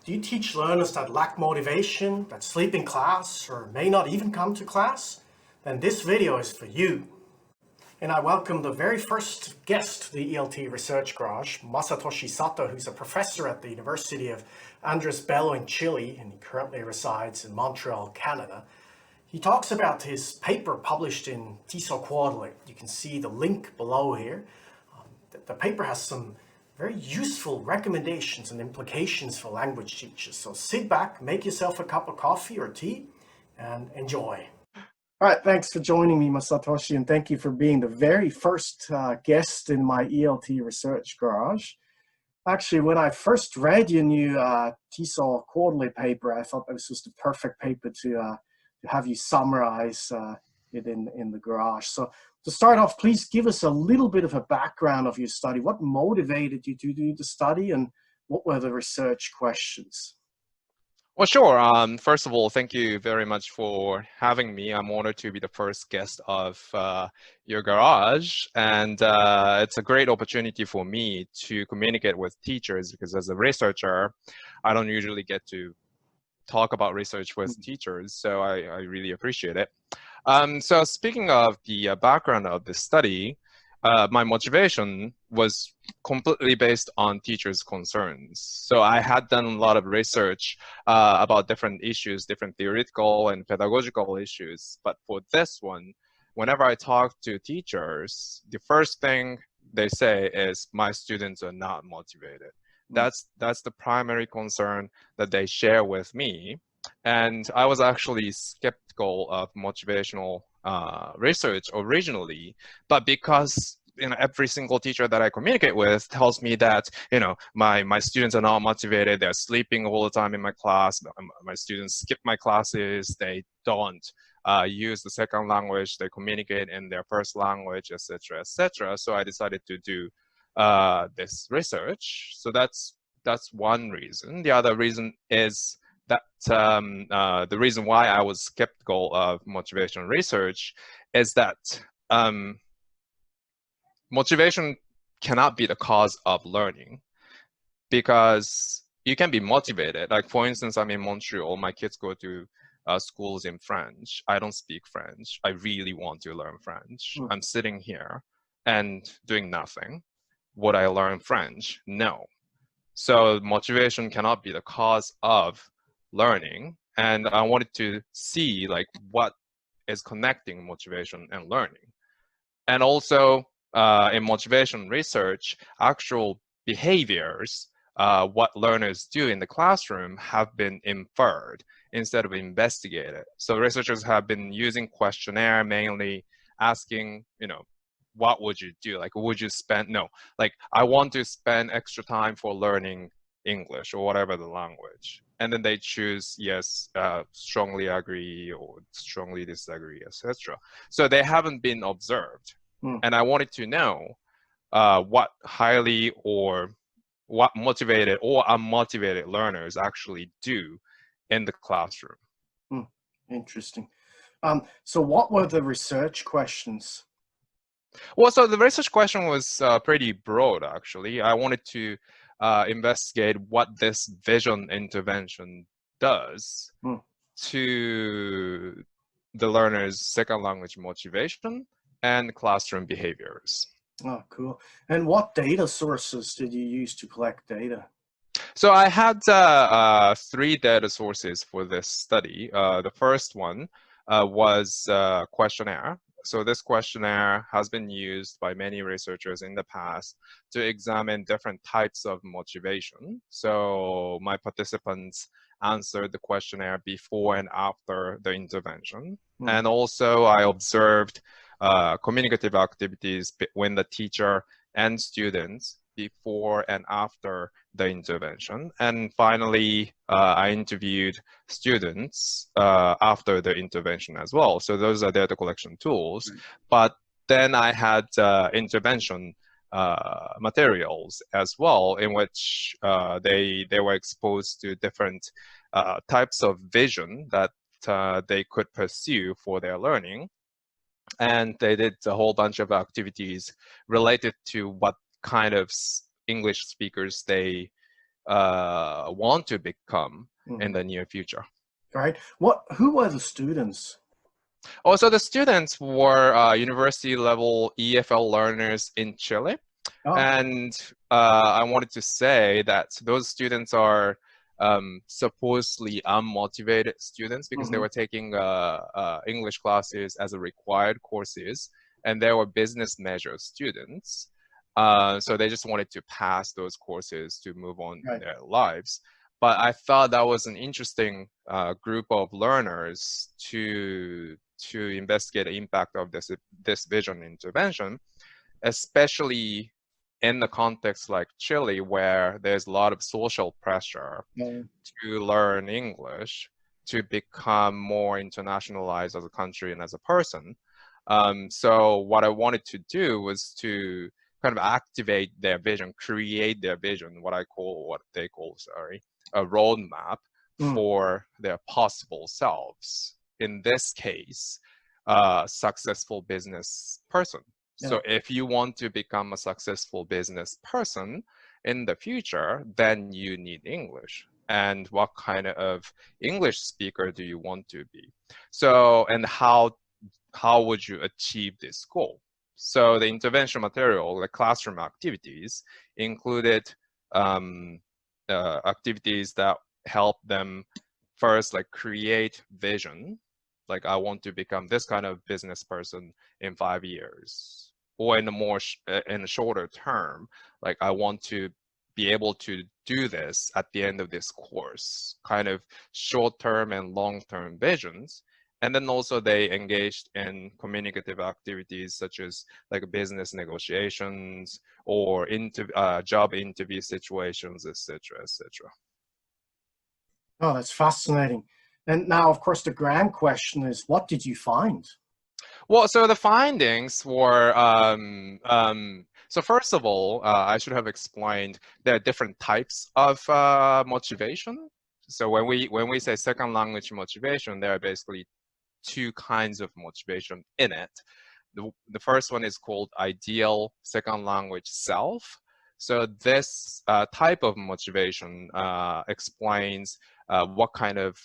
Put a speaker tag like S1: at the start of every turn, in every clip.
S1: Do you teach learners that lack motivation, that sleep in class, or may not even come to class? Then this video is for you. And I welcome the very first guest to the ELT Research Garage, Masatoshi Sato, who's a professor at the University of Andrés Bello in Chile, and he currently resides in Montreal, Canada. He talks about his paper published in TESOL Quarterly. You can see the link below here. The paper has some very useful recommendations and implications for language teachers. So sit back, make yourself a cup of coffee or tea, and enjoy. All right, thanks for joining me, Masatoshi, and thank you for being the very first guest in my ELT Research Garage. Actually, when I first read your new TESOL Quarterly paper, I thought this was the perfect paper to have you summarize it in the garage. So to start off, please give us a little bit of a background of your study. What motivated you to do the study, and what were the research questions?
S2: Well, sure. First of all, thank you very much for having me. I'm honored to be the first guest of your garage, and it's a great opportunity for me to communicate with teachers, because as a researcher, I don't usually get to talk about research with teachers, so I really appreciate it. So speaking of the background of this study, my motivation was completely based on teachers' concerns. So I had done a lot of research about different issues, different theoretical and pedagogical issues. But for this one, whenever I talk to teachers, the first thing they say is, my students are not motivated. That's the primary concern that they share with me. And I was actually skeptical of motivational research originally, but because every single teacher that I communicate with tells me that my students are not motivated, they're sleeping all the time in my class, my students skip my classes, they don't use the second language, they communicate in their first language, etc., etc. So I decided to do this research. So that's one reason. The other reason is that the reason why I was skeptical of motivation research is that motivation cannot be the cause of learning, because you can be motivated. Like, for instance, I'm in Montreal, my kids go to schools in French. I don't speak French. I really want to learn French. I'm sitting here and doing nothing. Would I learn French? No. So motivation cannot be the cause of learning. And I wanted to see what is connecting motivation and learning. And also in motivation research, actual behaviors, what learners do in the classroom, have been inferred instead of investigated. So researchers have been using questionnaire, mainly asking, what would you do? Would you spend, I want to spend extra time for learning English or whatever the language. And then they choose, yes, strongly agree or strongly disagree, etc. So they haven't been observed. And I wanted to know what highly or what motivated or unmotivated learners actually do in the classroom.
S1: Interesting. So what were the research questions?
S2: Well, so the research question was pretty broad, actually. I wanted to investigate what this vision intervention does to the learner's second language motivation and classroom behaviors.
S1: Oh, cool. And what data sources did you use to collect data?
S2: So I had 3 data sources for this study. The first one was a questionnaire. So this questionnaire has been used by many researchers in the past to examine different types of motivation. So my participants answered the questionnaire before and after the intervention. And also I observed communicative activities between the teacher and students before and after the intervention. And finally, I interviewed students after the intervention as well. So those are data collection tools. But then I had intervention materials as well, in which they were exposed to different types of vision that they could pursue for their learning. And they did a whole bunch of activities related to what kind of English speakers they want to become in the near future.
S1: Right. Who were the students?
S2: Also, the students were university level EFL learners in Chile.
S1: Oh.
S2: And I wanted to say that those students are supposedly unmotivated students because they were taking English classes as a required courses, and they were business major students. So they just wanted to pass those courses to move on in their lives. But I thought that was an interesting group of learners to investigate the impact of this vision intervention, especially in the context like Chile, where there's a lot of social pressure to learn English, to become more internationalized as a country and as a person. So what I wanted to do was to kind of activate their vision, create their vision, what they call a roadmap for their possible selves. In this case, a successful business person. So if you want to become a successful business person in the future, then you need English. And what kind of English speaker do you want to be? So, and how would you achieve this goal? So the intervention material, the classroom activities, included activities that help them first like create vision, like I want to become this kind of business person in 5 years, or in a shorter term, like I want to be able to do this at the end of this course, kind of short-term and long-term visions. And then also they engaged in communicative activities such as like business negotiations or job interview situations, etc., etc.
S1: Oh, that's fascinating. And now, of course, the grand question is, what did you find?
S2: Well, so the findings were, so first of all, I should have explained there are different types of motivation. So when we say second language motivation, there are basically two kinds of motivation in it. The first one is called ideal second language self. So this type of motivation explains what kind of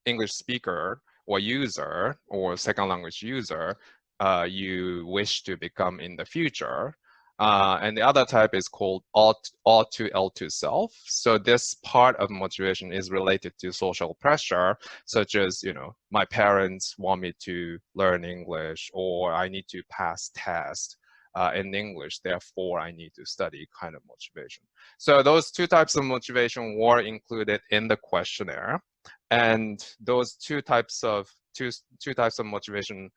S2: English speaker or user or second language user you wish to become in the future. And the other type is called R2 L2 self. So this part of motivation is related to social pressure, such as, my parents want me to learn English, or I need to pass tests in English, therefore I need to study kind of motivation. So those two types of motivation were included in the questionnaire. And those two types of motivation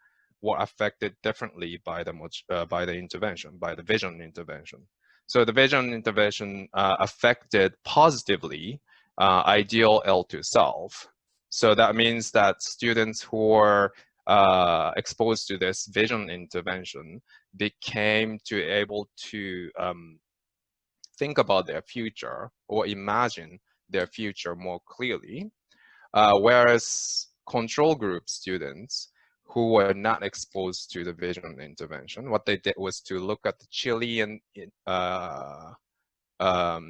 S2: were affected differently by the intervention, by the vision intervention. So the vision intervention affected positively ideal L2 self. So that means that students who were exposed to this vision intervention became able to think about their future or imagine their future more clearly. Whereas control group students who were not exposed to the vision intervention, what they did was to look at the Chilean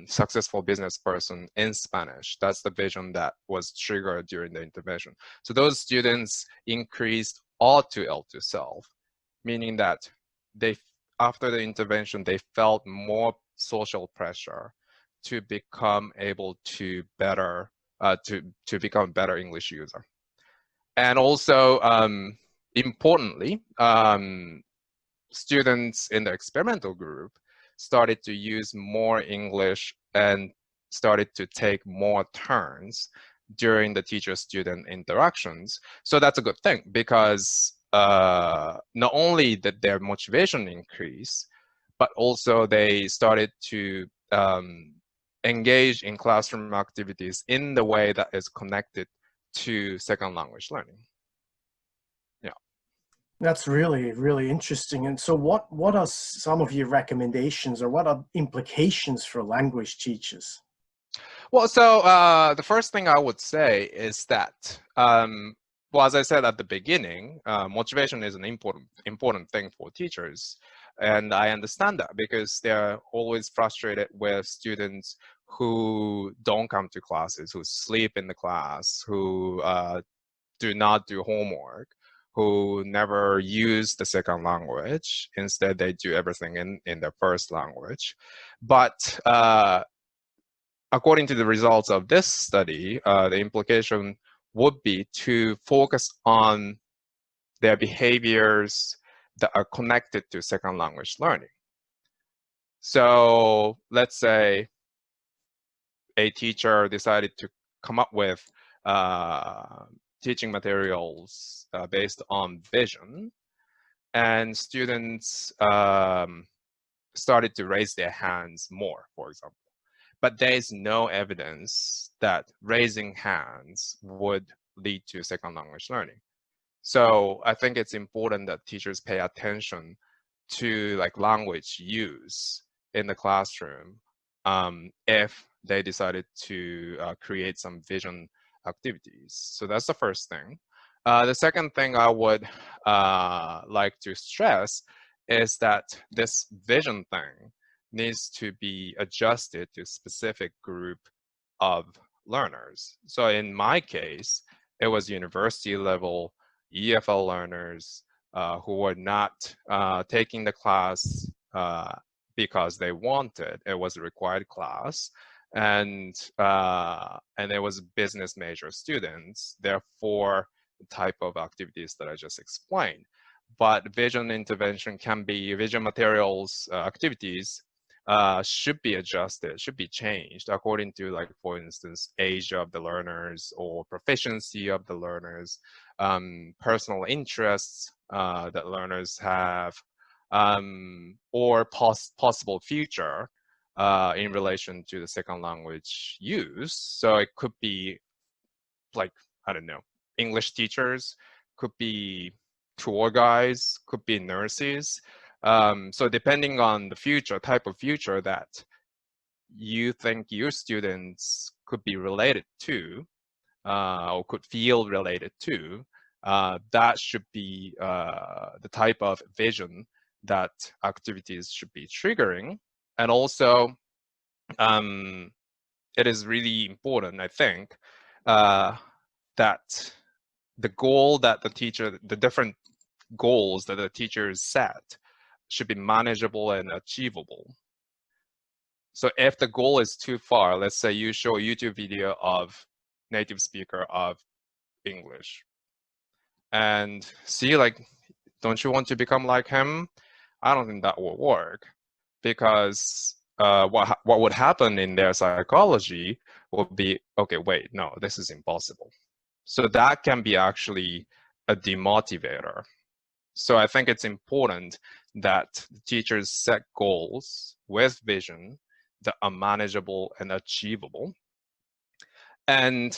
S2: successful business person in Spanish. That's the vision that was triggered during the intervention. So those students increased R2 L2 self, meaning that after the intervention, they felt more social pressure to become able to better to become a better English user. And also, importantly, students in the experimental group started to use more English and started to take more turns during the teacher-student interactions. So that's a good thing, because not only did their motivation increase, but also they started to engage in classroom activities in the way that is connected to second language learning. Yeah.
S1: That's really, really interesting. And so what are some of your recommendations, or what are implications for language teachers?
S2: Well, so the first thing I would say is that, well, as I said at the beginning, motivation is an important thing for teachers. And I understand that because they're always frustrated with students who don't come to classes, who sleep in the class, who do not do homework, who never use the second language. Instead, they do everything in their first language. But according to the results of this study, the implication would be to focus on their behaviors that are connected to second language learning. So let's say a teacher decided to come up with teaching materials based on vision, and students started to raise their hands more, for example. But there is no evidence that raising hands would lead to second language learning. So I think it's important that teachers pay attention to like language use in the classroom if they decided to create some vision activities. So that's the first thing. The second thing I would like to stress is that this vision thing needs to be adjusted to a specific group of learners. So in my case, it was university level EFL learners who were not taking the class because they wanted. It was a required class, and it was business major students. Therefore, the type of activities that I just explained. But vision intervention can be vision materials activities should be adjusted, should be changed according to, like, for instance, age of the learners or proficiency of the learners, personal interests that learners have, or possible future in relation to the second language use. So it could be like, I don't know, English teachers, could be tour guides, could be nurses. So depending on the future, type of future that you think your students could be related to, or could feel related to, that should be the type of vision that activities should be triggering. And also, it is really important, I think, that the goal that the different goals that the teachers set should be manageable and achievable. So if the goal is too far, let's say you show a YouTube video of native speaker of English and see, like, don't you want to become like him? I don't think that will work, because what would happen in their psychology would be, okay, wait, no, this is impossible. So that can be actually a demotivator. So I think it's important that teachers set goals with vision that are manageable and achievable. And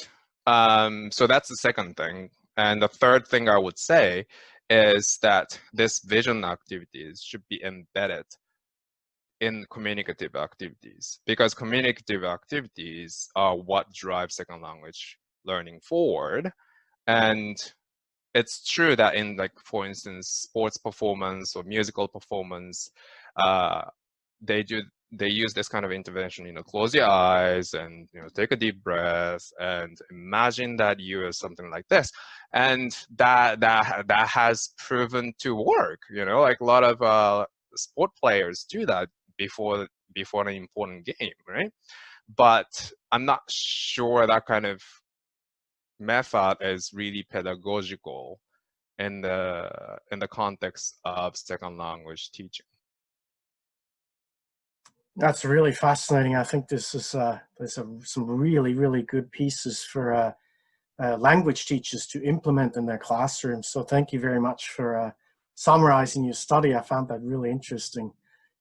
S2: so that's the second thing. And the third thing I would say is that this vision activities should be embedded in communicative activities, because communicative activities are what drive second language learning forward. And it's true that in, like, for instance, sports performance or musical performance, they use this kind of intervention, close your eyes and, take a deep breath and imagine that you are something like this. And that has proven to work, like a lot of sport players do that before an important game, right? But I'm not sure that kind of method is really pedagogical in the context of second language teaching.
S1: That's really fascinating. I think this is there's some really, really good pieces for language teachers to implement in their classrooms. So thank you very much for summarizing your study. I found that really interesting.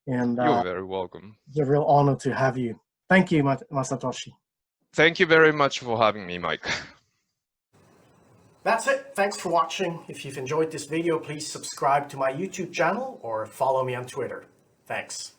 S1: And
S2: You're very welcome.
S1: it's a real honor to have you. Thank you, Masatoshi.
S2: Thank you very much for having me, Mike.
S1: That's it. Thanks for watching. If you've enjoyed this video, please subscribe to my YouTube channel or follow me on Twitter. Thanks.